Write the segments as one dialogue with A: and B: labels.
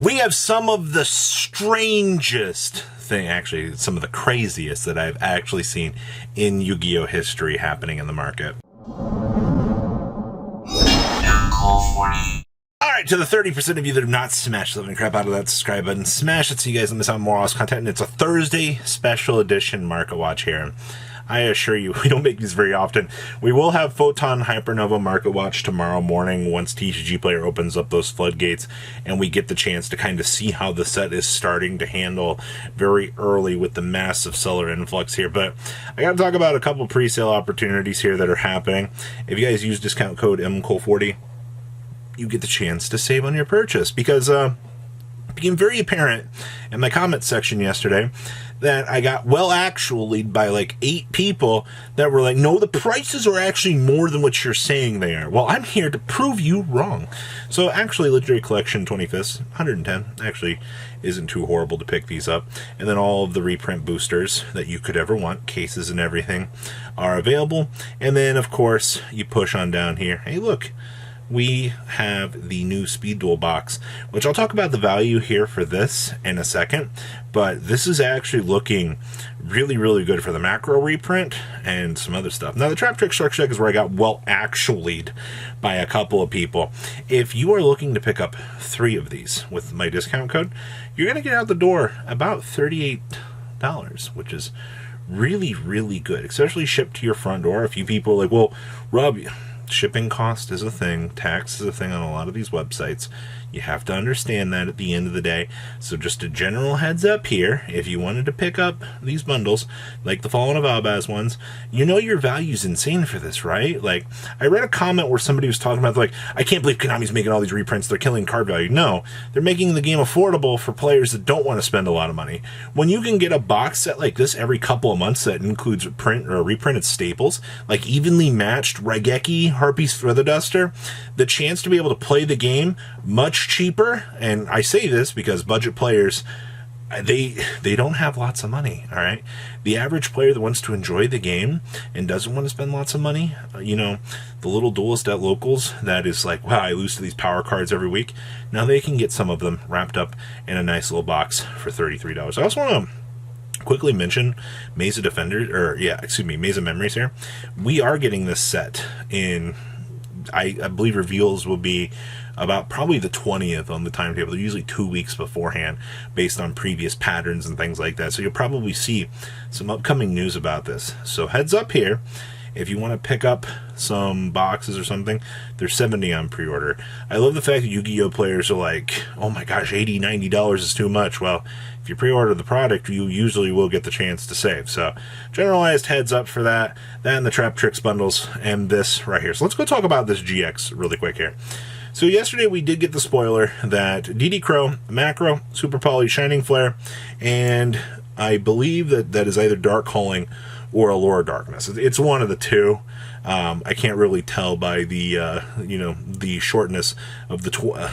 A: We have some of the strangest thing, actually, some of the craziest that I've actually seen in Yu-Gi-Oh! History happening in the market. Alright, to the 30% of you that have not smashed the living crap out of that subscribe button, smash it so you guys don't miss out on more awesome content. And it's a Thursday special edition market watch here. I assure you, we don't make these very often. We will have Photon Hypernova Market Watch tomorrow morning once TCG Player opens up those floodgates and we get the chance to kind of see how the set is starting to handle very early with the massive seller influx here. But I got to talk about a couple pre-sale opportunities here that are happening. If you guys use discount code MCOL40, you get the chance to save on your purchase, because it became very apparent in my comment section yesterday that I got actually by like 8 people that were like, no, the prices are actually more than what you're saying they are. Well, I'm here to prove you wrong. So actually, Legendary Collection 25th, 110, actually isn't too horrible to pick these up. And then all of the reprint boosters that you could ever want, cases and everything, are available. And then, of course, you push on down here. Hey, look. We have the new Speed Duel box, which I'll talk about the value here for this in a second, but this is actually looking really, really good for the macro reprint and some other stuff. Now, the Trap Trick Structure Deck is where I got actually'd by a couple of people. If you are looking to pick up 3 of these with my discount code, you're going to get out the door about $38, which is really, really good, especially shipped to your front door. A few people are like, well, Rob, shipping cost is a thing. Tax is a thing on a lot of these websites. You have to understand that at the end of the day. So just a general heads up here, if you wanted to pick up these bundles, like the Fallen of Albaz ones, you know your value's insane for this, right? Like, I read a comment where somebody was talking about, like, I can't believe Konami's making all these reprints. They're killing card value. No, they're making the game affordable for players that don't want to spend a lot of money. When you can get a box set like this every couple of months that includes print or reprinted staples, like evenly matched Raigeki, Harpy's Feather Duster, the chance to be able to play the game much cheaper, and I say this because budget players, they don't have lots of money, all right? The average player that wants to enjoy the game and doesn't want to spend lots of money, you know, the little duelist at locals that is like, wow, I lose to these power cards every week. Now they can get some of them wrapped up in a nice little box for $33. I also want to quickly mention Maze of Defenders, Maze of Memories here. We are getting this set in, I believe reveals will be about probably the 20th on the timetable. They're usually 2 weeks beforehand based on previous patterns and things like that. So you'll probably see some upcoming news about this. So heads up here. If you want to pick up some boxes or something, they're $70 on pre-order. I love the fact that Yu-Gi-Oh! Players are like, oh my gosh, $80, $90 is too much. Well, if you pre-order the product, you usually will get the chance to save. So, generalized heads up for that. That and the Trap Tricks bundles, and this right here. So let's go talk about this GX really quick here. So yesterday we did get the spoiler that DD Crow, Macro, Super Poly, Shining Flare, and I believe that is either Dark Calling or Allure Darkness. It's one of the two. I can't really tell by the the shortness of the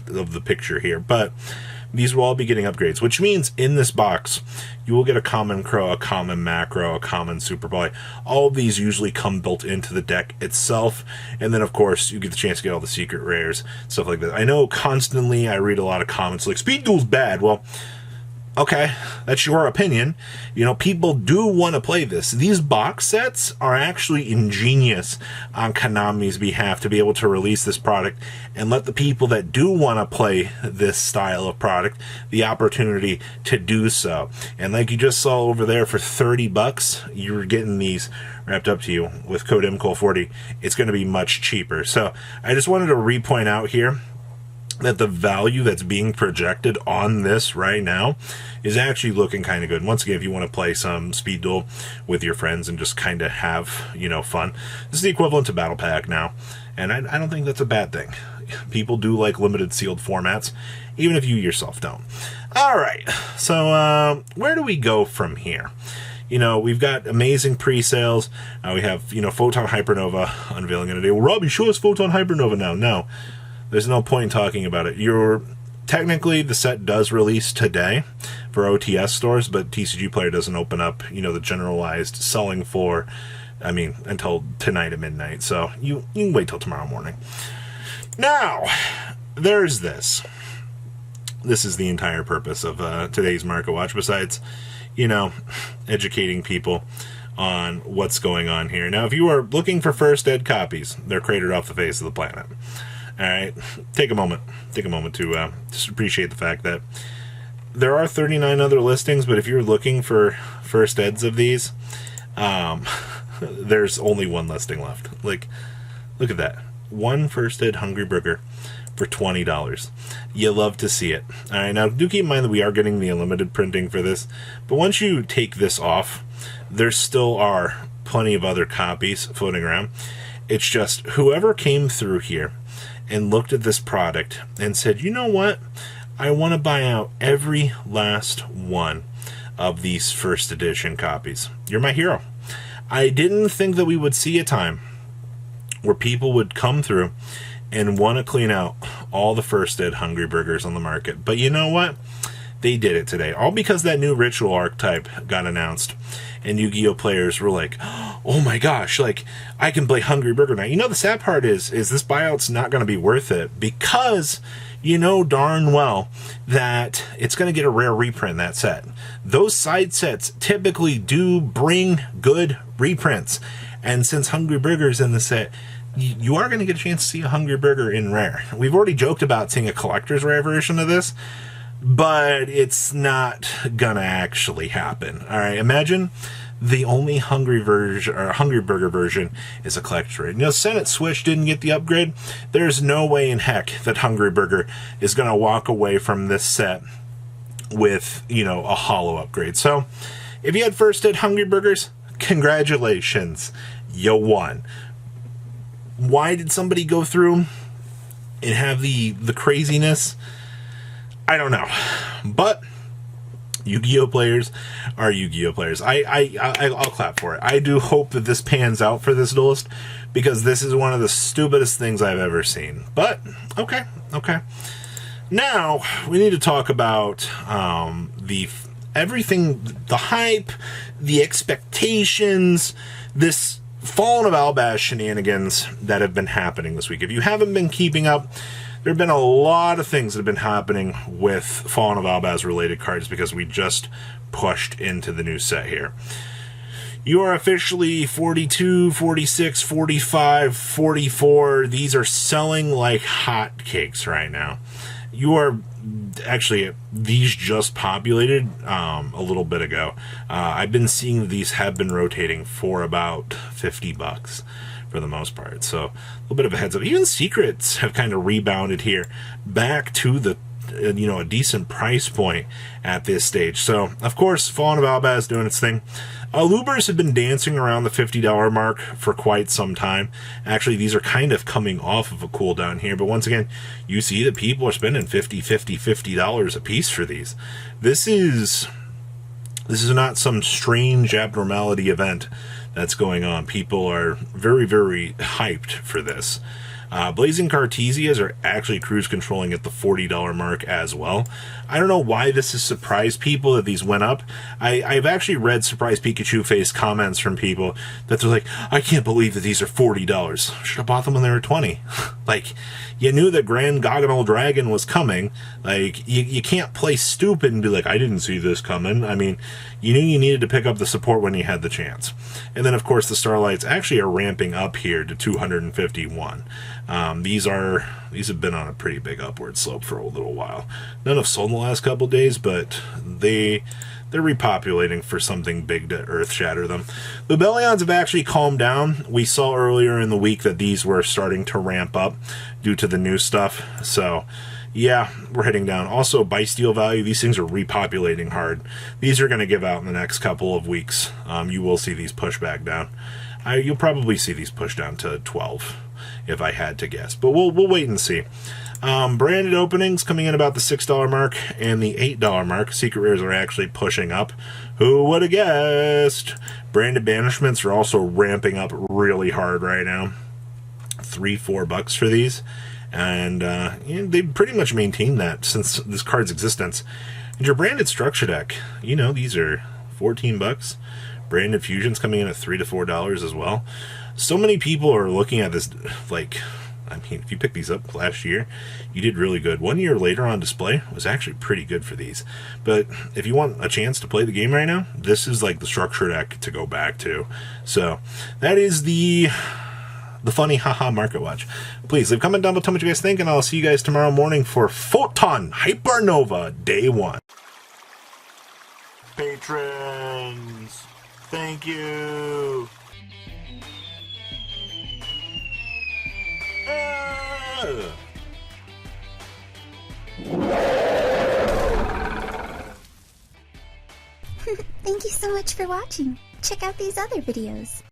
A: of the picture here, but these will all be getting upgrades, which means in this box you will get a common Crow, a common Macro, a common Super Poly. All of these usually come built into the deck itself, and then of course you get the chance to get all the secret rares, stuff like that. I know constantly I read a lot of comments like Speed Duel's bad. Well, okay, that's your opinion. You know, people do want to play this. These box sets are actually ingenious on Konami's behalf to be able to release this product and let the people that do want to play this style of product the opportunity to do so. And like you just saw over there, for $30, you're getting these wrapped up to you with code MCOL40. It's going to be much cheaper. So I just wanted to repoint out here that the value that's being projected on this right now is actually looking kind of good. Once again, if you want to play some Speed Duel with your friends and just kind of have, you know, fun, this is the equivalent to Battle Pack now, and I don't think that's a bad thing. People do like limited sealed formats, even if you yourself don't. All right, so where do we go from here? You know, we've got amazing pre-sales. We have, you know, Photon Hypernova unveiling in a day. Well, Robbie, show us Photon Hypernova now. No. There's no point in talking about it. Technically, the set does release today for OTS stores, but TCG Player doesn't open up, you know, the generalized selling floor, until tonight at midnight. So you can wait till tomorrow morning. Now, there's this. this is the entire purpose of today's Market Watch, besides, you know, educating people on what's going on here. Now, if you are looking for first ed copies, they're cratered off the face of the planet. All right, take a moment to just appreciate the fact that there are 39 other listings, but if you're looking for first eds of these, there's only one listing left. Like, look at that. One first ed Hungry Burger for $20. You love to see it. All right, now do keep in mind that we are getting the unlimited printing for this, but once you take this off, there still are plenty of other copies floating around. It's just whoever came through here and looked at this product and said, you know what? I want to buy out every last one of these first edition copies. You're my hero. I didn't think that we would see a time where people would come through and want to clean out all the first ed Hungry Burgers on the market. But you know what? They did it today. All because that new ritual archetype got announced. And Yu-Gi-Oh! Players were like, oh my gosh, like, I can play Hungry Burger now. You know, the sad part is this buyout's not going to be worth it, because you know darn well that it's going to get a rare reprint, that set. Those side sets typically do bring good reprints. And since Hungry Burger's in the set, you are going to get a chance to see a Hungry Burger in rare. We've already joked about seeing a collector's rare version of this, but it's not gonna actually happen. All right, imagine the only Hungry Burger version is a collector's rare. You know, Senate Swish didn't get the upgrade. There's no way in heck that Hungry Burger is gonna walk away from this set with, you know, a hollow upgrade. So, if you had first ed Hungry Burgers, congratulations, you won. Why did somebody go through and have the craziness? I don't know, but Yu-Gi-Oh! Players are Yu-Gi-Oh! Players. I'll clap for it. I do hope that this pans out for this duelist, because this is one of the stupidest things I've ever seen. But, okay. Now, we need to talk about everything, the hype, the expectations, this Fallen of Albaz shenanigans that have been happening this week. If you haven't been keeping up, there have been a lot of things that have been happening with Fallen of Albaz related cards, because we just pushed into the new set here. You are officially 42, 46, 45, 44. These are selling like hotcakes right now. You are actually, these just populated a little bit ago. I've been seeing these have been rotating for about $50 for the most part. So a little bit of a heads up. Even secrets have kind of rebounded here back to the a decent price point at this stage. So of course, Fallen of Albaz doing its thing. Lubers have been dancing around the $50 mark for quite some time. Actually, these are kind of coming off of a cooldown here, but once again, you see that people are spending $50 a piece for these. This is not some strange abnormality event that's going on. People are very, very hyped for this. Blazing Cartesias are actually cruise controlling at the $40 mark as well. I don't know why this has surprised people that these went up. I've actually read Surprise Pikachu face comments from people that they're like, I can't believe that these are $40. Should have bought them when they were 20. Like, you knew that Grand Goggonal Dragon was coming. Like, you can't play stupid and be like, I didn't see this coming. I mean, you knew you needed to pick up the support when you had the chance. And then, of course, the Starlights actually are ramping up here to 251. These have been on a pretty big upward slope for a little while. None have sold in the last couple days, but they're repopulating for something big to earth shatter them. The Bellions have actually calmed down. We saw earlier in the week that these were starting to ramp up due to the new stuff. So yeah, we're heading down. Also, buy steel value, these things are repopulating hard. These are going to give out in the next couple of weeks. You will see these push back down. You'll probably see these push down to 12 if I had to guess, but we'll wait and see. Branded openings coming in about the $6 mark and the $8 mark. Secret rares are actually pushing up. Who would have guessed? Branded banishments are also ramping up really hard right now. $3-4 for these, and they've pretty much maintained that since this card's existence. And your branded structure deck, these are $14. Branded fusions coming in at $3 to $4 as well. So many people are looking at this like, I mean, if you picked these up last year, you did really good. 1 year later on display was actually pretty good for these. But if you want a chance to play the game right now, this is like the structure deck to go back to. So that is the funny haha market watch. Please leave a comment down below, tell me what you guys think, and I'll see you guys tomorrow morning for Photon Hypernova Day 1. Patrons, thank you.
B: Thank you so much for watching. Check out these other videos.